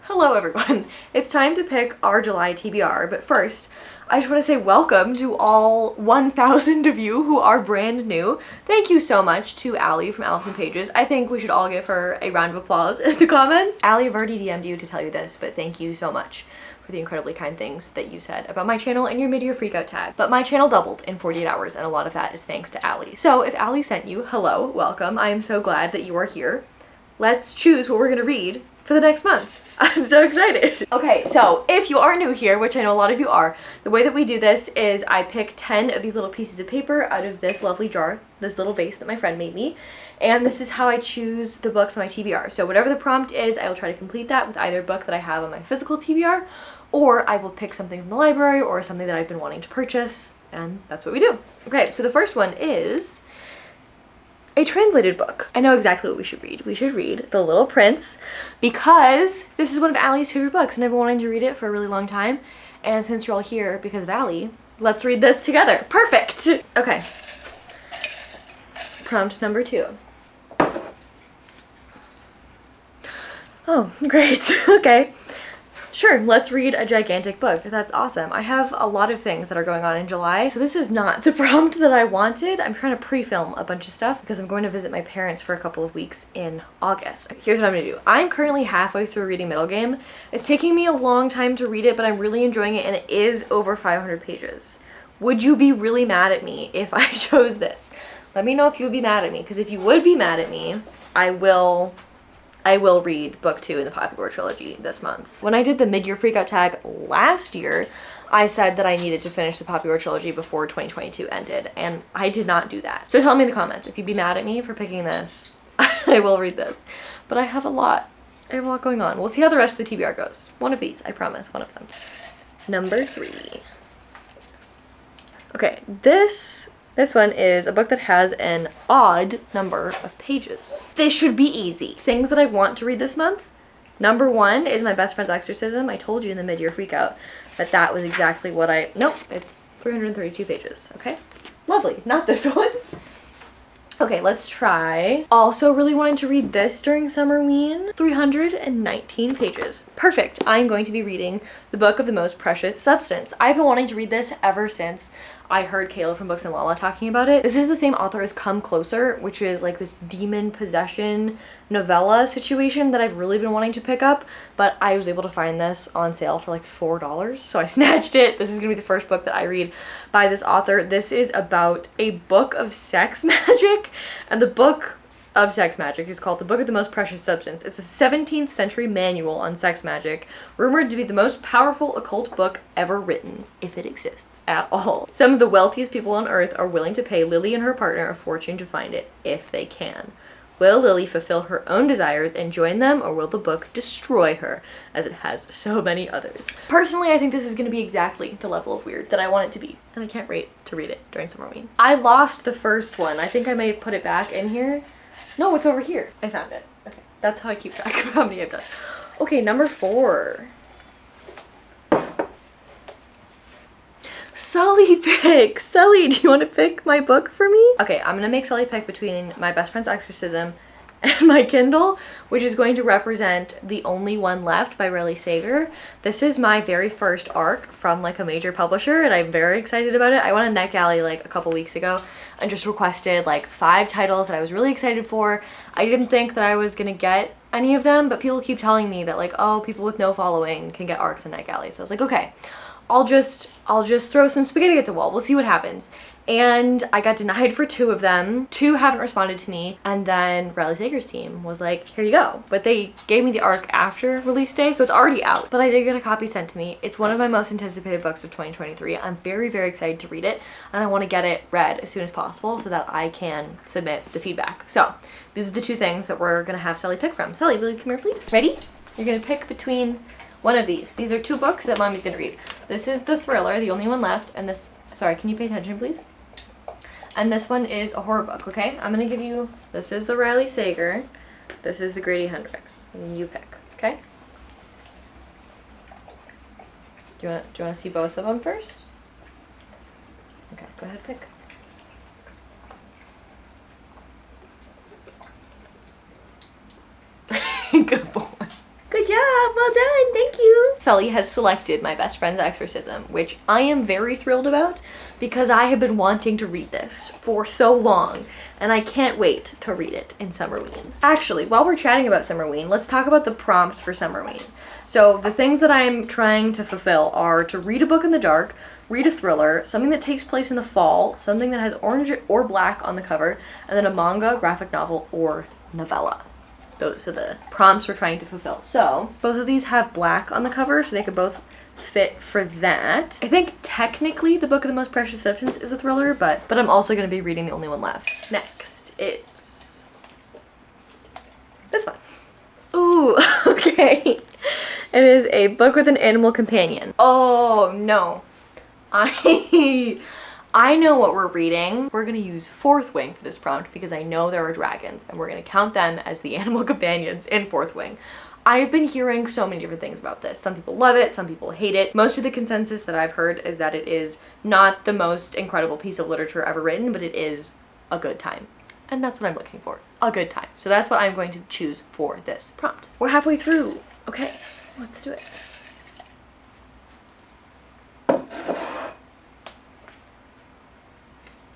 Hello everyone! It's time to pick our July TBR, but first, I just want to say welcome to all 1,000 of you who are brand new. Thank you so much to Allie from Allison Pages. I think we should all give her a round of applause in the comments. Allie, I've already DM'd you to tell you this, but thank you so much for the incredibly kind things that you said about my channel and your mid-year freakout tag. But my channel doubled in 48 hours, and a lot of that is thanks to Allie. So if Allie sent you, hello, welcome. I am so glad that you are here. Let's choose what we're gonna read for the next month. I'm so excited. Okay, so if you are new here, which I know a lot of you are, the way that we do this is I pick 10 of these little pieces of paper out of this lovely jar, this little vase that my friend made me, and this is how I choose the books on my TBR. So whatever the prompt is, I will try to complete that with either a book that I have on my physical TBR, or I will pick something from the library or something that I've been wanting to purchase, and that's what we do. Okay, so the first one is a translated book. I know exactly what we should read. We should read The Little Prince because this is one of Allie's favorite books and I've been wanting to read it for a really long time. And since you're all here because of Allie, let's read this together. Perfect! Okay. Prompt number 2. Oh, great. Okay. Sure, let's read a gigantic book. That's awesome. I have a lot of things that are going on in July, so this is not the prompt that I wanted. I'm trying to pre-film a bunch of stuff because I'm going to visit my parents for a couple of weeks in August. Here's what I'm gonna do. I'm currently halfway through reading Middle Game. It's taking me a long time to read it, but I'm really enjoying it, and it is over 500 pages. Would you be really mad at me if I chose this? Let me know if you would be mad at me, because if you would be mad at me, I will read book 2 in the Poppy War trilogy this month. When I did the mid-year freakout tag last year, I said that I needed to finish the Poppy War trilogy before 2022 ended, and I did not do that. So tell me in the comments if you'd be mad at me for picking this. I will read this. But I have a lot going on. We'll see how the rest of the TBR goes. One of these, I promise, one of them. Number 3. Okay, this one is a book that has an odd number of pages. This should be easy. Things that I want to read this month. Number 1 is My Best Friend's Exorcism. I told you in the mid-year freakout that that was exactly what nope, it's 332 pages, okay? Lovely, not this one. Okay, let's try. Also really wanting to read this during Summerween. 319 pages. Perfect. I'm going to be reading The Book of the Most Precious Substance. I've been wanting to read this ever since I heard Kayla from Books and Lala talking about it. This is the same author as Come Closer, which is like this demon possession novella situation that I've really been wanting to pick up, but I was able to find this on sale for like $4, so I snatched it. This is gonna be the first book that I read by this author. This is about a book of sex magic, and the book of sex magic is called The Book of the Most Precious Substance. It's a 17th century manual on sex magic, rumored to be the most powerful occult book ever written, if it exists at all. Some of the wealthiest people on earth are willing to pay Lily and her partner a fortune to find it, if they can. Will Lily fulfill her own desires and join them, or will the book destroy her, as it has so many others? Personally, I think this is going to be exactly the level of weird that I want it to be, and I can't wait to read it during Summerween. I lost the first one. I think I may have put it back in here. No, it's over here. I found it. Okay, that's how I keep track of how many I've done. Okay, number 4. Sully pick. Sully, do you want to pick my book for me? Okay, I'm gonna make Sully pick between My Best Friend's Exorcism and my Kindle, which is going to represent The Only One Left by Riley Sager. This is my very first arc from like a major publisher, and I'm very excited about it. I went on NetGalley like a couple weeks ago and just requested like 5 titles that I was really excited for. I didn't think that I was gonna get any of them, but people keep telling me that like, oh, people with no following can get arcs on NetGalley. So I was like, okay, I'll just throw some spaghetti at the wall. We'll see what happens. And I got denied for 2 of them. 2 haven't responded to me. And then Riley Sager's team was like, here you go. But they gave me the arc after release day, so it's already out. But I did get a copy sent to me. It's one of my most anticipated books of 2023. I'm very, very excited to read it. And I want to get it read as soon as possible so that I can submit the feedback. So these are the 2 things that we're going to have Sully pick from. Sully, will you come here, please? Ready? You're going to pick between one of these. These are 2 books that Mommy's going to read. This is the thriller, The Only One Left. And this, sorry, can you pay attention, please? And this one is a horror book, okay? I'm gonna give you, this is the Riley Sager, this is the Grady Hendrix, and you pick, okay? Do you wanna see both of them first? Okay, go ahead, pick. Good boy. Good job, well done. Sully has selected My Best Friend's Exorcism, which I am very thrilled about because I have been wanting to read this for so long and I can't wait to read it in Summerween. Actually, while we're chatting about Summerween, let's talk about the prompts for Summerween. So the things that I'm trying to fulfill are to read a book in the dark, read a thriller, something that takes place in the fall, something that has orange or black on the cover, and then a manga, graphic novel, or novella. Those are the prompts we're trying to fulfill. So both of these have black on the cover, so they could both fit for that. I think technically the Book of the Most Precious Substance is a thriller, but I'm also going to be reading the only one left. Next is this one. Ooh, okay. It is a book with an animal companion. Oh no. I know what we're reading. We're gonna use Fourth Wing for this prompt because I know there are dragons and we're gonna count them as the animal companions in Fourth Wing. I've been hearing so many different things about this. Some people love it, some people hate it. Most of the consensus that I've heard is that it is not the most incredible piece of literature ever written, but it is a good time. And that's what I'm looking for, a good time. So that's what I'm going to choose for this prompt. We're halfway through. Okay, let's do it.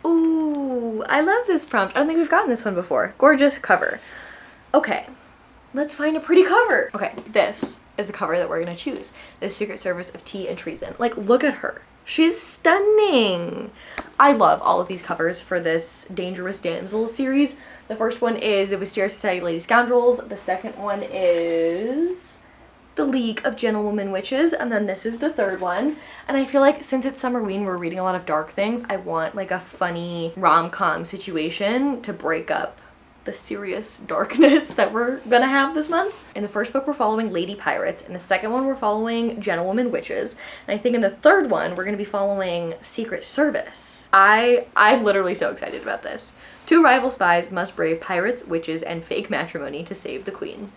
Ooh, I love this prompt. I don't think we've gotten this one before. Gorgeous cover. Okay, let's find a pretty cover. Okay, this is the cover that we're gonna choose. The Secret Service of Tea and Treason. Like, look at her. She's stunning. I love all of these covers for this Dangerous Damsels series. The first one is The Wisteria Society of Lady Scoundrels. The second one is The League of Gentlewoman Witches, and then this is the third one. And I feel like since it's Summerween, we're reading a lot of dark things. I want like a funny rom-com situation to break up the serious darkness that we're gonna have this month. In the first book, we're following Lady Pirates. In the second one, we're following Gentlewoman Witches. And I think in the third one, we're gonna be following Secret Service. I'm literally so excited about this. Two rival spies must brave pirates, witches, and fake matrimony to save the queen.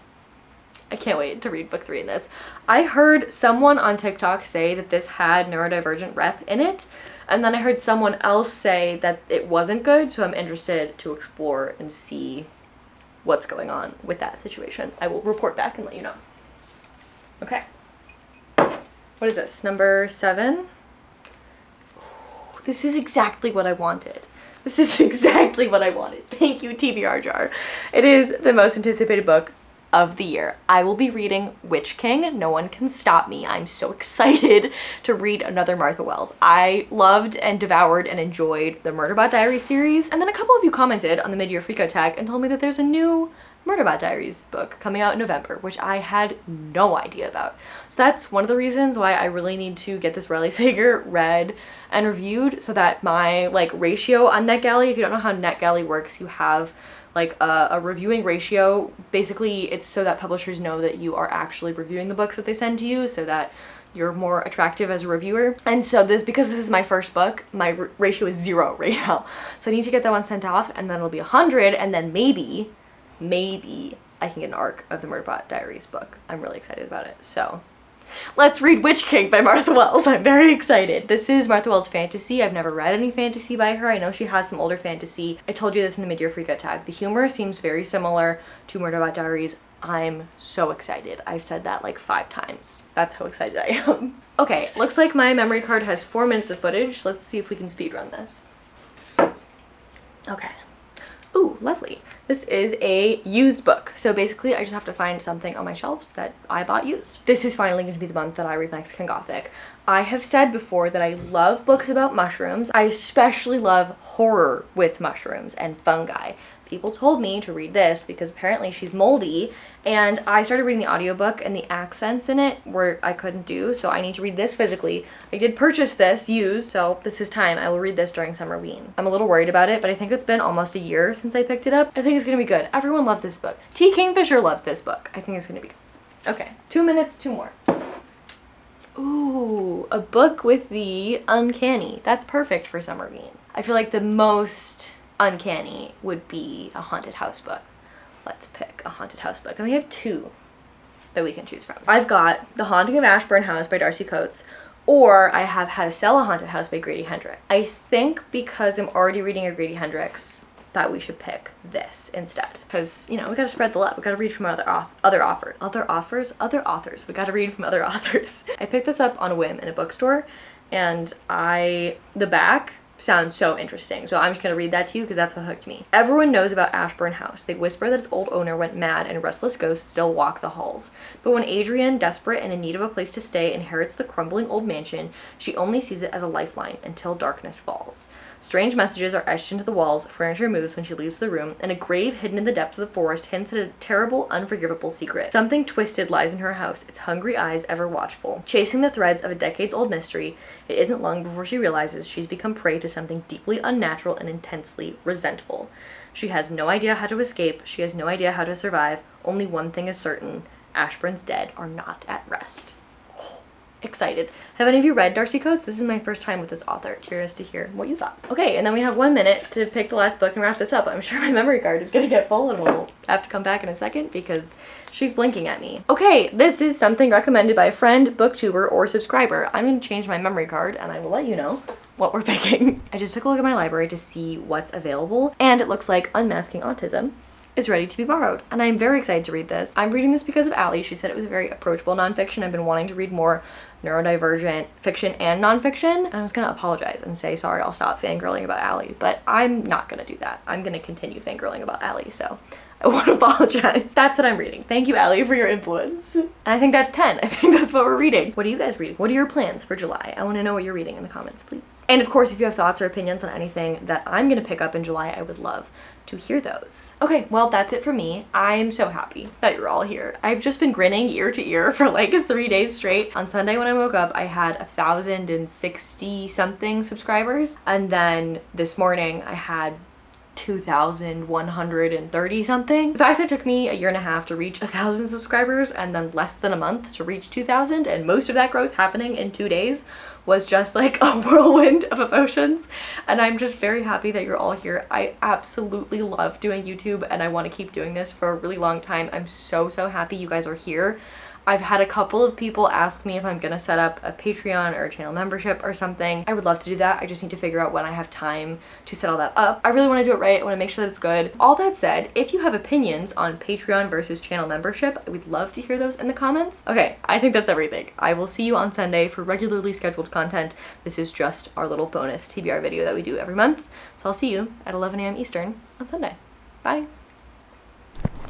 I can't wait to read book 3 in this. I heard someone on TikTok say that this had neurodivergent rep in it, and then I heard someone else say that it wasn't good, so I'm interested to explore and see what's going on with that situation. I will report back and let you know. Okay. What is this? Number 7? Ooh, this is exactly what I wanted. This is exactly what I wanted. Thank you, TBR jar. It is the most anticipated book of the year. I will be reading Witch King. No one can stop me. I'm so excited to read another Martha Wells. I loved and devoured and enjoyed the Murderbot Diaries series. And then a couple of you commented on the mid-year freakout tag and told me that there's a new Murderbot Diaries book coming out in November, which I had no idea about. So that's one of the reasons why I really need to get this Riley Sager read and reviewed so that my like ratio on NetGalley, if you don't know how NetGalley works, you have like a reviewing ratio. Basically, it's so that publishers know that you are actually reviewing the books that they send to you so that you're more attractive as a reviewer. And so because this is my first book, my ratio is 0 right now. So I need to get that one sent off and then it'll be 100 and then maybe I can get an arc of the Murderbot Diaries book. I'm really excited about it. So let's read Witch King by Martha Wells. I'm very excited. This is Martha Wells fantasy. I've never read any fantasy by her. I know she has some older fantasy. I told you this in the mid-year freakout tag. The humor seems very similar to Murderbot Diaries. I'm so excited. I've said that like 5 times. That's how excited I am. Okay, looks like my memory card has 4 minutes of footage. Let's see if we can speedrun this. Okay. Ooh, lovely. This is a used book. So basically I just have to find something on my shelves that I bought used. This is finally going to be the month that I read Mexican Gothic. I have said before that I love books about mushrooms. I especially love horror with mushrooms and fungi. People told me to read this because apparently she's moldy, and I started reading the audiobook and the accents in it were I couldn't do, so I need to read this physically. I did purchase this used, so this is time. I will read this during Summerween. I'm a little worried about it, but I think it's been almost a year since I picked it up. I think it's gonna be good. Everyone loved this book. T. Kingfisher loves this book. I think it's gonna be good. Okay, 2 minutes, 2 more. Ooh, a book with the Uncanny. That's perfect for Summerween. I feel like the most Uncanny would be a haunted house book. Let's pick a haunted house book. And we have 2 that we can choose from. I've got The Haunting of Ashburn House by Darcy Coates, or I have How to Sell a Haunted House by Grady Hendrix. I think because I'm already reading a Grady Hendrix that we should pick this instead. Because, you know, we gotta spread the love. We gotta read from other authors. We gotta read from other authors. I picked this up on a whim in a bookstore, and the back sounds so interesting. So I'm just gonna read that to you because that's what hooked me. Everyone knows about Ashburn House. They whisper that its old owner went mad and restless ghosts still walk the halls. But when Adrienne, desperate and in need of a place to stay, inherits the crumbling old mansion, she only sees it as a lifeline until darkness falls. Strange messages are etched into the walls, furniture moves when she leaves the room, and a grave hidden in the depths of the forest hints at a terrible, unforgivable secret. Something twisted lies in her house, its hungry eyes ever watchful. Chasing the threads of a decades-old mystery, it isn't long before she realizes she's become prey to something deeply unnatural and intensely resentful. She has no idea how to escape, she has no idea how to survive. Only one thing is certain: Ashburn's dead are not at rest. Excited. Have any of you read Darcy Coates? This is my first time with this author. Curious to hear what you thought. Okay, and then we have 1 minute to pick the last book and wrap this up. I'm sure my memory card is gonna get full and we'll have to come back in a second because she's blinking at me. Okay, this is something recommended by a friend, booktuber, or subscriber. I'm gonna change my memory card and I will let you know what we're picking. I just took a look at my library to see what's available, and it looks like Unmasking Autism is ready to be borrowed, and I'm very excited to read this. I'm reading this because of Allie. She said it was a very approachable nonfiction. I've been wanting to read more neurodivergent fiction and nonfiction, and I was gonna apologize and say, sorry, I'll stop fangirling about Allie, but I'm not gonna do that. I'm gonna continue fangirling about Allie, so I want to apologize. That's what I'm reading. Thank you, Allie, for your influence. And I think that's 10. I think that's what we're reading. What are you guys reading? What are your plans for July? I want to know what you're reading in the comments, please. And of course, if you have thoughts or opinions on anything that I'm gonna pick up in July, I would love to hear those. Okay, well, that's it for me. I'm so happy that you're all here. I've just been grinning ear to ear for like 3 days straight. On Sunday when I woke up, I had 1,060 something subscribers. And then this morning I had 2,130 something. The fact that it took me a year and a half to reach 1,000 subscribers and then less than a month to reach 2,000, and most of that growth happening in 2 days, was just like a whirlwind of emotions. And I'm just very happy that you're all here. I absolutely love doing YouTube and I want to keep doing this for a really long time. I'm so happy you guys are here. I've had a couple of people ask me if I'm gonna set up a Patreon or a channel membership or something. I would love to do that. I just need to figure out when I have time to set all that up. I really want to do it right. I want to make sure that it's good. All that said, if you have opinions on Patreon versus channel membership, I would love to hear those in the comments. Okay, I think that's everything. I will see you on Sunday for regularly scheduled content. This is just our little bonus TBR video that we do every month. So I'll see you at 11 a.m. Eastern on Sunday. Bye.